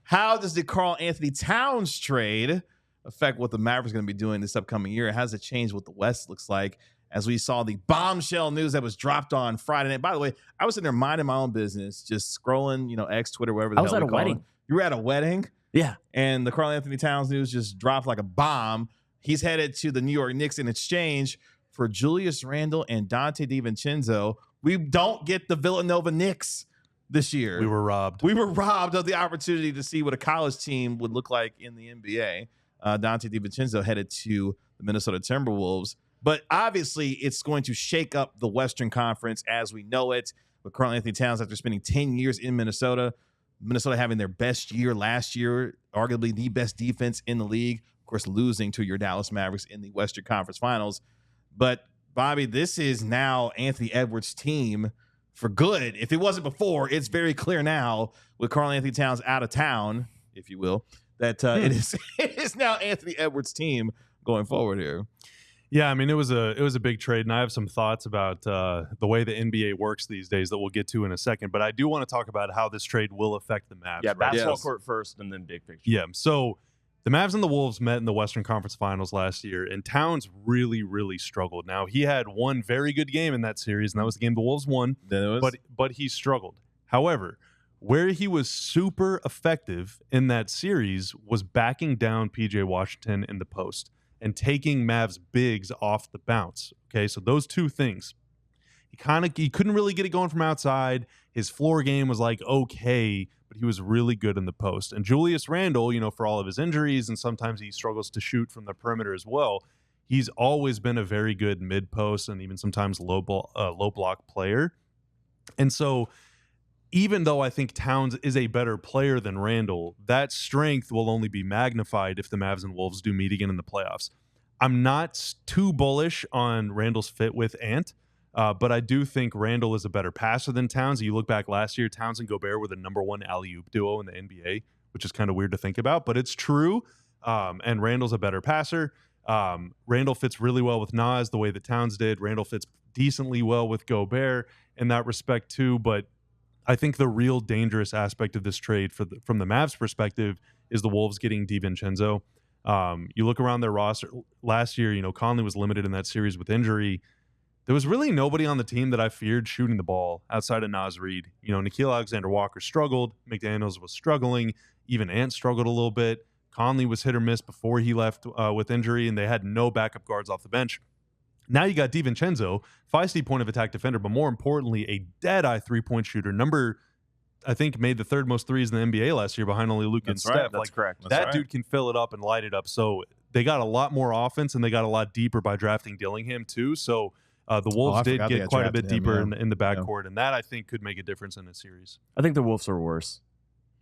How does the Karl-Anthony Towns trade affect what the Mavericks are going to be doing this upcoming year? How does it change what the West looks like? As we saw the bombshell news that was dropped on Friday night. By the way, I was in there minding my own business, just scrolling, X, Twitter, whatever the hell we call it. I was at a wedding. You were at a wedding? Yeah. And the Karl-Anthony Towns news just dropped like a bomb. He's headed to the New York Knicks in exchange for Julius Randle and Donte DiVincenzo. We don't get the Villanova Knicks this year. We were robbed. We were robbed of the opportunity to see what a college team would look like in the NBA. Donte DiVincenzo headed to the Minnesota Timberwolves. But obviously, it's going to shake up the Western Conference as we know it. With Karl-Anthony Towns, after spending 10 years in Minnesota having their best year last year, arguably the best defense in the league. Of course, losing to your Dallas Mavericks in the Western Conference Finals. But, Bobby, this is now Anthony Edwards' team for good. If it wasn't before, it's very clear now with Karl-Anthony Towns out of town, if you will, that it is now Anthony Edwards' team going forward here. Yeah, I mean, it was a big trade, and I have some thoughts about the way the NBA works these days that we'll get to in a second. But I do want to talk about how this trade will affect the Mavs. Yeah, basketball court first, and then big picture. Yeah, so the Mavs and the Wolves met in the Western Conference Finals last year, and Towns really, really struggled. Now, he had one very good game in that series, and that was the game the Wolves won, but he struggled. However, where he was super effective in that series was backing down P.J. Washington in the post and taking Mavs bigs off the bounce. Okay, so those two things. He couldn't really get it going from outside. His floor game was like okay, but he was really good in the post. And Julius Randle, for all of his injuries, and sometimes he struggles to shoot from the perimeter as well, he's always been a very good mid-post and even sometimes low block player. And so even though I think Towns is a better player than Randle, that strength will only be magnified if the Mavs and Wolves do meet again in the playoffs. I'm not too bullish on Randle's fit with Ant, but I do think Randle is a better passer than Towns. You look back last year, Towns and Gobert were the number one alley-oop duo in the NBA, which is kind of weird to think about, but it's true. And Randle's a better passer. Randle fits really well with Nas the way that Towns did. Randle fits decently well with Gobert in that respect too, but I think the real dangerous aspect of this trade from the Mavs' perspective is the Wolves getting DiVincenzo. You look around their roster last year, Conley was limited in that series with injury. There was really nobody on the team that I feared shooting the ball outside of Naz Reid. Nickeil Alexander-Walker struggled. McDaniels was struggling. Even Ant struggled a little bit. Conley was hit or miss before he left with injury, and they had no backup guards off the bench. Now you got DiVincenzo, feisty point of attack defender, but more importantly, a dead-eye three-point shooter. I think, made the third most threes in the NBA last year behind only Luka and Steph. That's correct. That dude can fill it up and light it up. So they got a lot more offense, and they got a lot deeper by drafting Dillingham too. So the Wolves did get quite a bit deeper in the backcourt, and that I think could make a difference in this series. I think the Wolves are worse.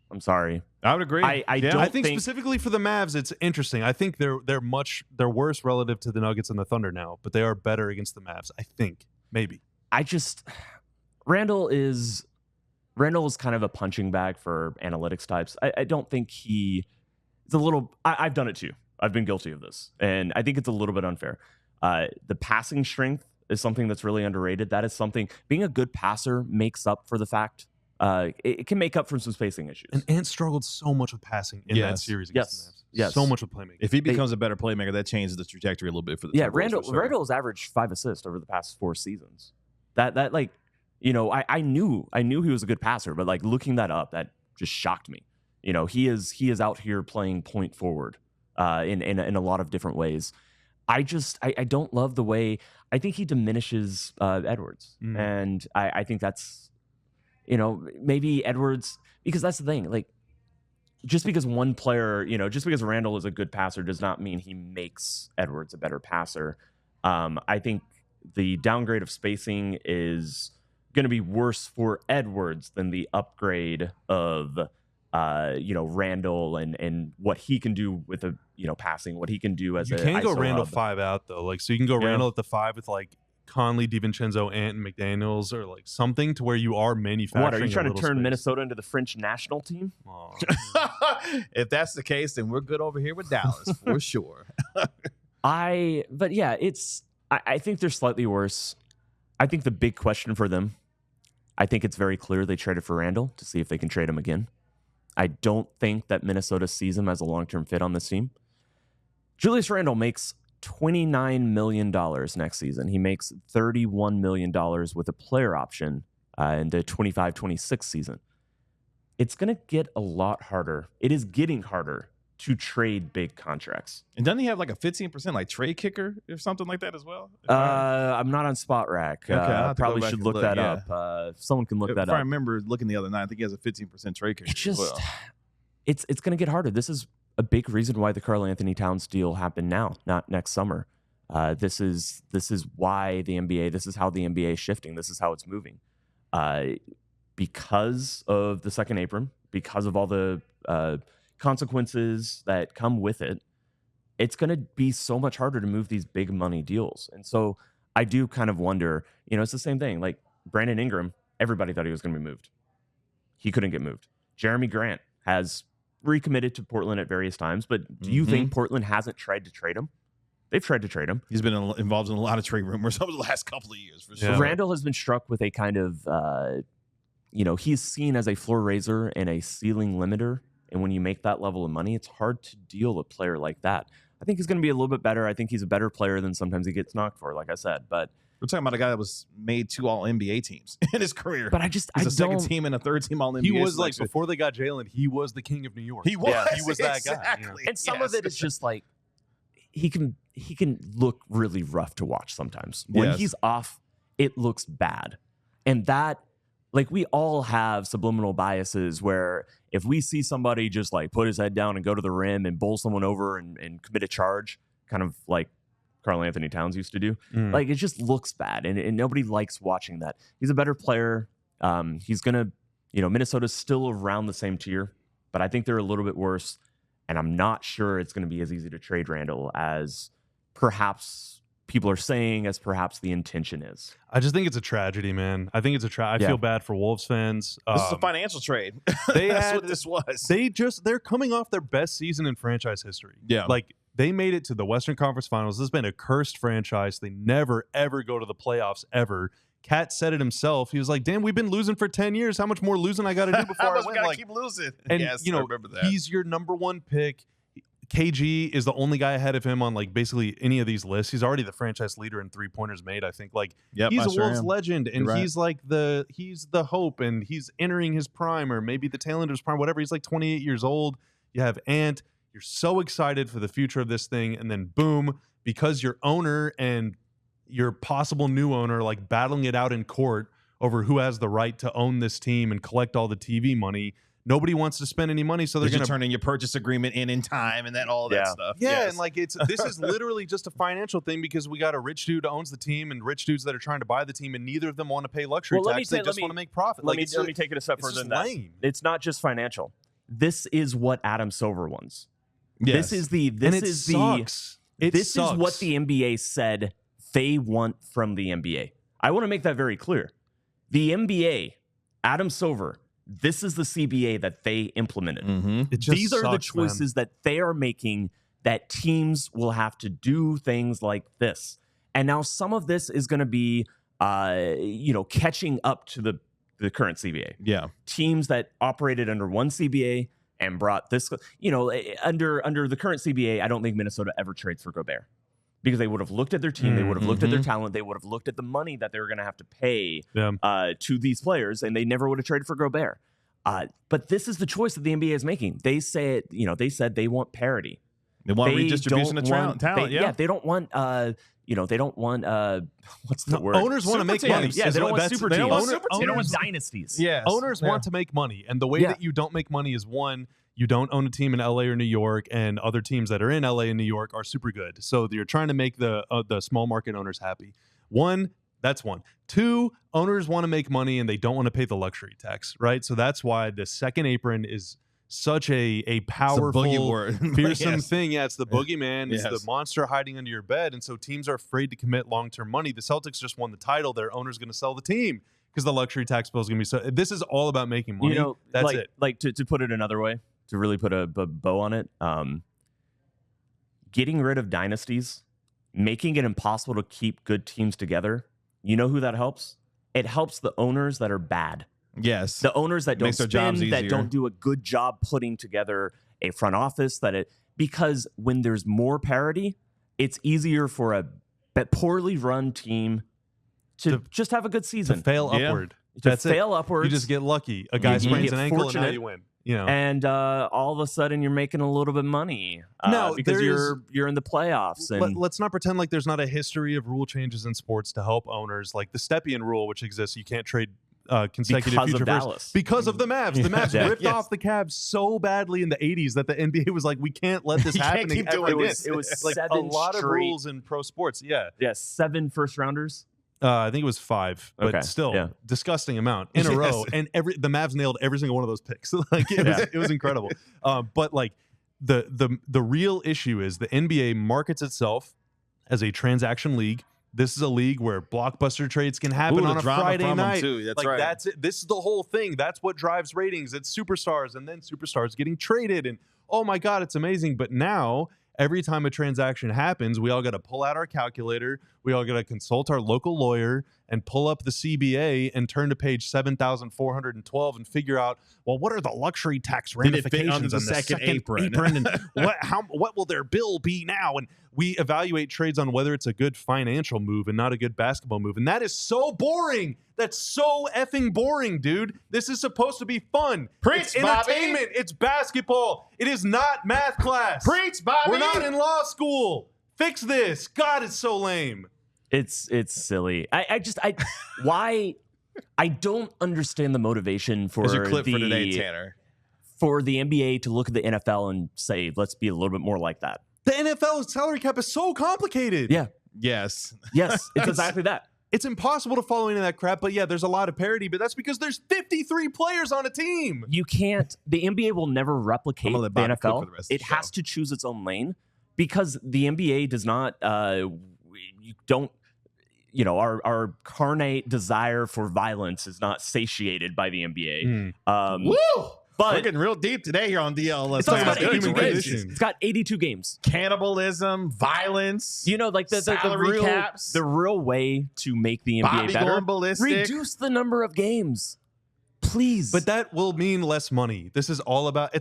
I'm sorry. I would agree. I think specifically for the Mavs, it's interesting. I think they're worse relative to the Nuggets and the Thunder now, but they are better against the Mavs. I think maybe. Randle is kind of a punching bag for analytics types. I don't think it's a little. I've done it too. I've been guilty of this, and I think it's a little bit unfair. The passing strength is something that's really underrated. That is something. Being a good passer makes up for the fact. It can make up for some spacing issues. And Ant struggled so much with passing in that series against the Mavs. Yes. So much with playmaking. If he becomes a better playmaker, that changes the trajectory a little bit for the Timberwolves. Randle has averaged 5 assists over the past 4 seasons. I knew he was a good passer, but like looking that up, that just shocked me. He is out here playing point forward in a lot of different ways. I don't love the way I think he diminishes Edwards, and I think that's. Maybe Edwards, because that's the thing. Like, just because one player, just because Randle is a good passer does not mean he makes Edwards a better passer. I think the downgrade of spacing is going to be worse for Edwards than the upgrade of, Randle and what he can do with passing, what he can do as you can't go Randle 5 out though. Like, so you can go Randle at the 5 with like Conley, DiVincenzo, Ant, and McDaniels, or like something to where you are manufacturing. What, are you trying to turn space. Minnesota into the French national team? Oh. If that's the case, then we're good over here with Dallas for sure. I think they're slightly worse. I think the big question for them, I think it's very clear they traded for Randle to see if they can trade him again. I don't think that Minnesota sees him as a long-term fit on this team. Julius Randle makes $29 million next season. He makes $31 million with a player option in the 25-26 season. It's going to get a lot harder. It is getting harder to trade big contracts. And doesn't he have like a 15% like trade kicker or something like that as well? I'm not on Spot Rack. Okay, probably should look that up. Someone can look that up. If I remember looking the other night, I think he has a 15% trade kicker as well. It's going to get harder. This is a big reason why the Karl-Anthony Towns deal happened now, not next summer. This is why the NBA. This is how the NBA is shifting. This is how it's moving. Because of the second apron, because of all the consequences that come with it, it's going to be so much harder to move these big money deals. And so I do kind of wonder, it's the same thing. Like Brandon Ingram, everybody thought he was going to be moved. He couldn't get moved. Jeremy Grant has recommitted to Portland at various times, but do you think Portland hasn't tried to trade him? They've tried to trade him. He's been involved in a lot of trade rumors over the last couple of years, for sure. Yeah. Randle has been struck with a kind of, he's seen as a floor raiser and a ceiling limiter. And when you make that level of money, it's hard to deal a player like that. I think he's going to be a little bit better. I think he's a better player than sometimes he gets knocked for, like I said. But we're talking about a guy that was made 2 All-NBA teams in his career. But he's a second team and a third team All-NBA. He was like, before they got Jalen, he was the king of New York. He was. Yeah, he was that exactly. guy. And some of it is just like, he can look really rough to watch sometimes. When he's off, it looks bad. And that, like, we all have subliminal biases where if we see somebody just like put his head down and go to the rim and bowl someone over and commit a charge, kind of like Karl-Anthony Towns used to do, like, it just looks bad. And nobody likes watching that. He's a better player. He's going to, Minnesota's still around the same tier, but I think they're a little bit worse. And I'm not sure it's going to be as easy to trade Randle as perhaps people are saying, as perhaps the intention is. I just think it's a tragedy, man. I think it's a tragedy. I feel bad for Wolves fans. This is a financial trade. That's what this was. They're coming off their best season in franchise history. Yeah. Like, they made it to the Western Conference Finals. This has been a cursed franchise. They never, ever go to the playoffs, ever. Kat said it himself. He was like, damn, we've been losing for 10 years. How much more losing I got to do before I win? Gotta keep losing. And, yes, I remember that. He's your number 1 pick. KG is the only guy ahead of him on like basically any of these lists. He's already the franchise leader in 3-pointers made, I think. Like, he's a Wolves legend, and he's like he's the hope, and he's entering his prime, or maybe the tail end of his prime, whatever. He's like 28 years old. You have Ant. You're so excited for the future of this thing, and then boom, because your owner and your possible new owner like battling it out in court over who has the right to own this team and collect all the TV money. Nobody wants to spend any money, so they're going to turn in your purchase agreement in time, and then all that stuff. Yeah, and like this is literally just a financial thing because we got a rich dude who owns the team and rich dudes that are trying to buy the team, and neither of them want to pay luxury tax. They just want to make profit. Let me take it a step further than that. It's not just financial. This is what Adam Silver wants. Yes. This is what the NBA said they want from the NBA. I want to make that very clear. The NBA, Adam Silver, this is the CBA that they implemented. These are the choices that they are making that teams will have to do things like this. And now some of this is going to be, catching up to the current CBA. Yeah. Teams that operated under one CBA and brought this, under the current CBA, I don't think Minnesota ever trades for Gobert. Because they would have looked at their team, they would have looked at their talent, they would have looked at the money that they were going to have to pay to these players, and they never would have traded for Gobert. But this is the choice that the NBA is making. They say, they said they want parity. They want redistribution of talent. They don't want. They don't want. What's the word? Owners want to make money. Yeah, they don't want super teams. They don't want dynasties. Yes. Owners want to make money, and the way that you don't make money is one. You don't own a team in LA or New York, and other teams that are in LA and New York are super good. So you're trying to make the small market owners happy. That's one. Two, owners want to make money and they don't want to pay the luxury tax, right? So that's why the second apron is such a powerful, fearsome thing. Yeah, it's the boogeyman. It's the monster hiding under your bed. And so teams are afraid to commit long-term money. The Celtics just won the title. Their owner's going to sell the team because the luxury tax bill is going to be so. This is all about making money. That's it. Like to put it another way, to really put a bow on it, getting rid of dynasties, making it impossible to keep good teams together. You know who that helps? It helps the owners that are bad. Yes. The owners that don't Makes their jobs spend, that easier. don't do a good job putting together a front office, because when there's more parity, it's easier for a poorly run team to just have a good season. To fail upward. To fail upwards. You just get lucky. A guy sprains an ankle and now you win. And all of a sudden you're making a little bit of money because you're in the playoffs. And let's not pretend like there's not a history of rule changes in sports to help owners, like the Stepien rule, which exists. You can't trade consecutive because future of firsts Dallas. because of the Mavs. The Mavs ripped Yes. off the Cavs so badly in the 80s that the NBA was like, we can't let this You can't happen. keep doing this. It was like a 7 lot of straight- rules in pro sports. Yeah. 7 first rounders. I think it was 5, but Okay, still, yeah. disgusting amount in a row. And the Mavs nailed every single one of those picks. Like it was incredible. But like the real issue is the NBA markets itself as a transaction league. This is a league where blockbuster trades can happen on a Friday night. Too. That's like right. that's it. This is the whole thing. That's what drives ratings. It's superstars, and then superstars getting traded, and oh my god, it's amazing. But now, every time a transaction happens, we all got to pull out our calculator. We all got to consult our local lawyer and pull up the CBA and turn to page 7,412 and figure out, well, what are the luxury tax Did it fit ramifications under the on the second apron? and what will their bill be now? And we evaluate trades on whether it's a good financial move and not a good basketball move. And that is so boring. That's so effing boring, dude. This is supposed to be fun. Preach, it's Bobby. entertainment. It's basketball. It is not math class. Preach, Bobby. We're not in law school. Fix this. God, it's so lame. It's silly. Why I don't understand the motivation for There's your clip for today, Tanner. for the NBA to look at the NFL and say, let's be a little bit more like that. The NFL salary cap is so complicated. Yeah. Yes. Yes, it's exactly that. It's impossible to follow any of that crap, but yeah, there's a lot of parity, but that's because there's 53 players on a team. You can't, the NBA will never replicate I'm the gonna let Bobby cook NFL. for the rest of It the has show. to choose its own lane because the NBA does not, you don't, our carnate desire for violence is not satiated by the NBA. Woo! But we're getting real deep today here on DLLS. it's also Mavs. got 82 human games. condition. It's got 82 games. Cannibalism, violence. Like the salary real, caps. the real way to make the NBA Bobby better, going ballistic. reduce the number of games, please. But that will mean less money. It's all about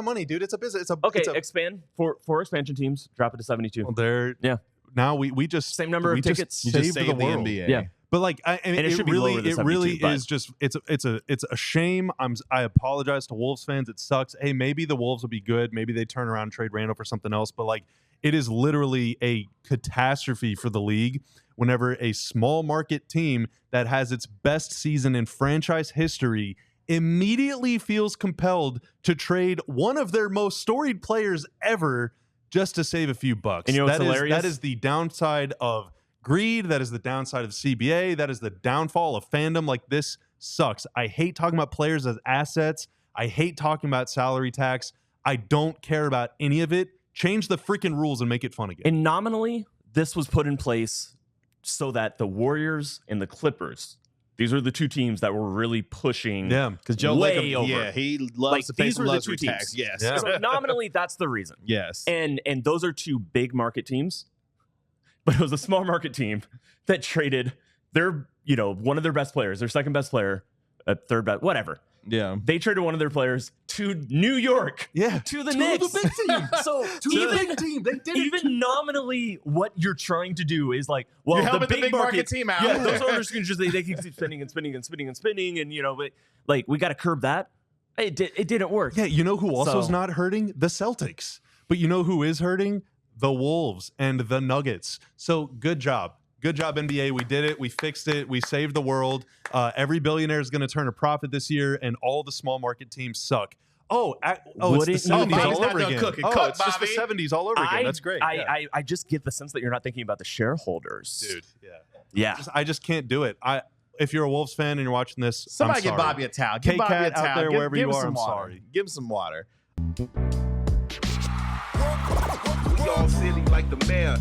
money, dude. It's a business. Expand for expansion teams. Drop it to 72. Yeah. Now we just Same number of we just tickets. You just saved saved the world. NBA. Yeah. But like, And it should be lower than 72, but- is just it's a shame. I apologize to Wolves fans. It sucks. Hey, maybe the Wolves will be good. Maybe they turn around and trade Randle for something else. But like, it is literally a catastrophe for the league whenever a small market team that has its best season in franchise history immediately feels compelled to trade one of their most storied players ever just to save a few bucks. And you know what's hilarious? That is the downside of greed. That is the downside of CBA. That is the downfall of fandom. Like, this sucks. I hate talking about players as assets. I hate talking about salary tax. I don't care about any of it. Change the freaking rules and make it fun again. And nominally, this was put in place so that the Warriors and the Clippers, these are the two teams that were really pushing. Yeah. Because Joe way Lacob, over. yeah, he loves Like, to pay these some were the luxury two teams. tax. Yes. Yeah. So nominally, that's the reason. Yes. And those are two big market teams, but it was a small market team that traded their, one of their best players, their second best player, third best, whatever. Yeah. They traded one of their players to New York. Yeah. To the To Knicks. the big team. So The big team. They did it. even nominally, what you're trying to do is like, well, You're the helping big, market team out. Yeah, those owners can just they can keep spending and spending and spending and spending, and but like we got to curb that. It didn't work. Yeah, you know who also is So- not hurting? The Celtics. But you know who is hurting? The Wolves and the Nuggets. So good job. Good job, NBA. We did it. We fixed it. We saved the world. Every billionaire is going to turn a profit this year, and all the small market teams suck. It's Wouldn't the you 70s think- all Bobby's not over done again. cooking. Oh, Cook, it's just the Bobby. 70s all over again. That's great. Yeah. I just get the sense that you're not thinking about the shareholders. Dude, yeah. Yeah. I just can't do it. If you're a Wolves fan and you're watching this, Somebody I'm give sorry. Bobby a towel. Give K-Cat Bobby a towel. out there, Give- wherever give you him are, some I'm water. sorry. Give him some water. We all silly like the mayor.